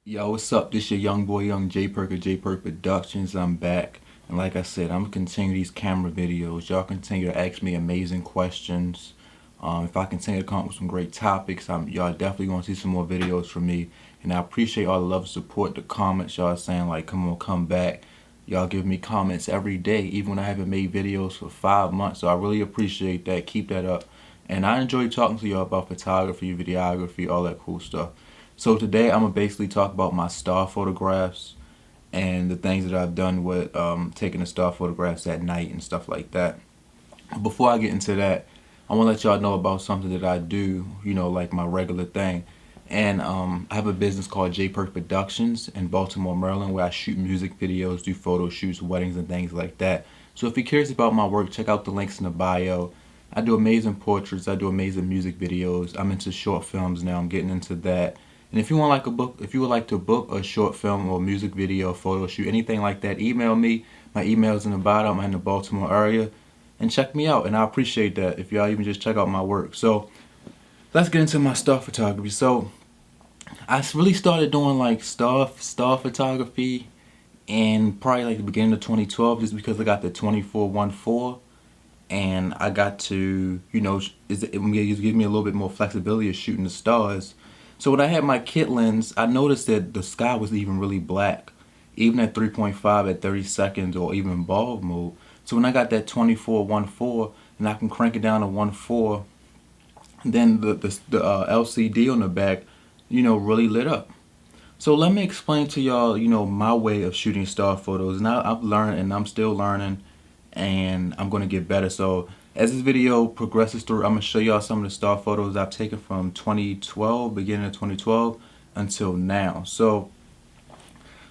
Yo, what's up? This your young boy, young J.Perk of J.Perk Productions. I'm back. And like I said, I'm going to continue these camera videos. Y'all continue to ask me amazing questions. If I continue to come up with some great topics, y'all definitely going to see some more videos from me. And I appreciate all the love and support, the comments y'all saying like, come on, come back. Y'all give me comments every day, even when I haven't made videos for 5 months. So I really appreciate that. Keep that up. And I enjoy talking to y'all about photography, videography, all that cool stuff. So today I'm gonna basically talk about my star photographs and the things that I've done with taking the star photographs at night and stuff like that. Before I get into that, I want to let y'all know about something that I do, like my regular thing. And I have a business called J.Perk Productions in Baltimore, Maryland, where I shoot music videos, do photo shoots, weddings, and things like that. So if you're curious about my work, check out the links in the bio. I do amazing portraits. I do amazing music videos. I'm into short films now. I'm getting into that. And if you want like a book, if you would like to book a short film or music video, photo shoot, anything like that, email me. My email's in the bottom. I'm in the Baltimore area. And check me out. And I appreciate that if y'all even just check out my work. So let's get into my star photography. So I really started doing like star photography in probably like the beginning of 2012 just because I got the 24-1.4 and I got to, it gives me a little bit more flexibility of shooting the stars. So when I had my kit lens, I noticed that the sky was even really black, even at 3.5 at 30 seconds or even bulb mode. So when I got that 24-1.4 and I can crank it down to 1.4, then the LCD on the back, really lit up. So let me explain to y'all, my way of shooting star photos. And I've learned and I'm still learning and I'm going to get better. So as this video progresses through, I'm going to show y'all some of the star photos I've taken from 2012, beginning of 2012 until now. So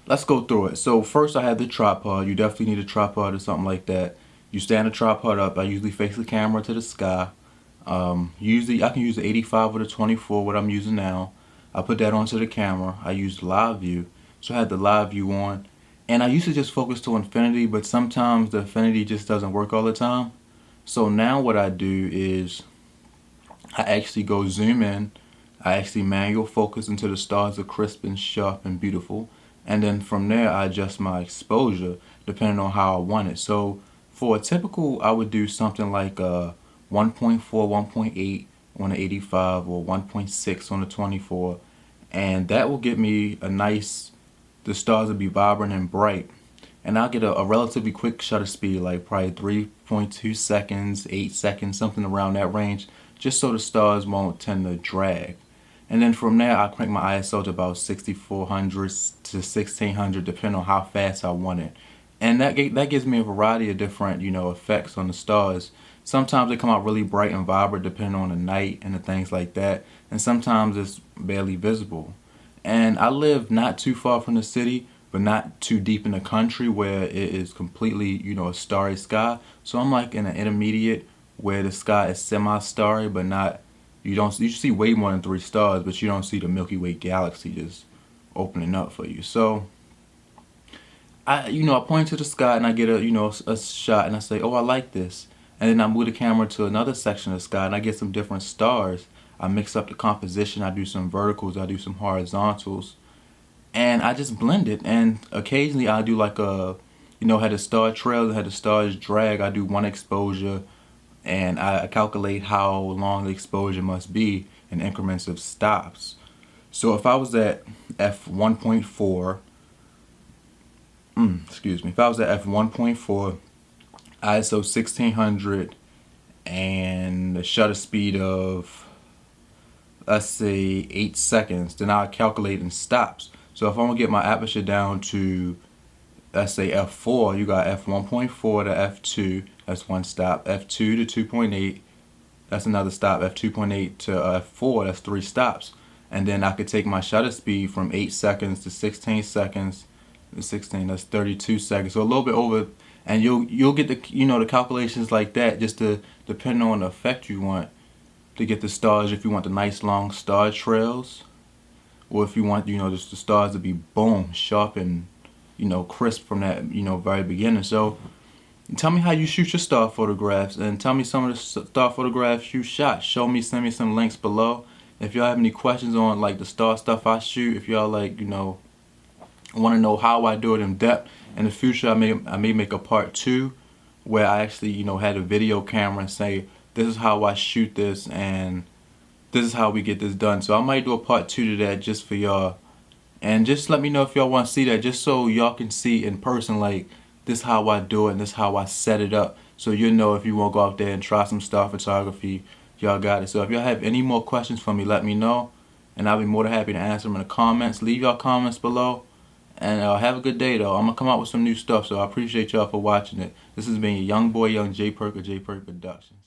let's go through it. So first I had the tripod. You definitely need a tripod or something like that. You stand the tripod up. I usually face the camera to the sky. Usually I can use the 85 or the 24, what I'm using now. I put that onto the camera. I used live view. So I had the live view on. And I used to just focus to infinity, but sometimes the infinity just doesn't work all the time. So now what I do is I actually go zoom in. I actually manual focus until the stars are crisp and sharp and beautiful. And then from there I adjust my exposure depending on how I want it. So for a typical, I would do something like 1.4, 1.8 on the 85 or 1.6 on the 24. And that will get me a nice, the stars will be vibrant and bright. And I'll get a relatively quick shutter speed, like probably 3.2 seconds, 8 seconds, something around that range, just so the stars won't tend to drag. And then from there, I crank my ISO to about 6400 to 1600, depending on how fast I want it. And that gives me a variety of different, effects on the stars. Sometimes they come out really bright and vibrant, depending on the night and the things like that. And sometimes it's barely visible. And I live not too far from the city, but not too deep in the country where it is completely, a starry sky. So I'm like in an intermediate where the sky is semi-starry, but not, you see way more than 3 stars, but you don't see the Milky Way galaxy just opening up for you. So I point to the sky and I get a shot and I say, oh, I like this. And then I move the camera to another section of the sky and I get some different stars. I mix up the composition. I do some verticals. I do some horizontals. And I just blend it. And occasionally I do like had the star trails, had the stars drag. I do one exposure and I calculate how long the exposure must be in increments of stops. So if I was at f1.4, if I was at f1.4, ISO 1600 and a shutter speed of, let's say, 8 seconds, then I'll calculate in stops. So if I want to get my aperture down to, let's say, f4, you got f1.4 to f2, that's one stop, f2 to 2.8, that's another stop, f2.8 to f4, that's 3 stops. And then I could take my shutter speed from 8 seconds to 16 seconds, 16, that's 32 seconds, so a little bit over. And you'll get the the calculations like that, just to depend on the effect you want to get the stars. If you want the nice long star trails, or if you want just the stars to be boom sharp and crisp from that very beginning. So tell me how you shoot your star photographs, and tell me some of the star photographs you shot. Send me some links below, If y'all have any questions on like the star stuff I shoot, if y'all like, you know, want to know how I do it in depth, in the future I may make a part 2 where I actually, you know, had a video camera and say this is how I shoot this and this is how we get this done. So I might do a part 2 to that just for y'all. And just let me know if y'all want to see that, just so y'all can see in person, like, this is how I do it and this is how I set it up. So you know if you want to go out there and try some star photography, y'all got it. So if y'all have any more questions for me, let me know. And I'll be more than happy to answer them in the comments. Leave y'all comments below. And have a good day, though. I'm going to come out with some new stuff, so I appreciate y'all for watching it. This has been your young boy, young J.Perk of J.Perk Productions.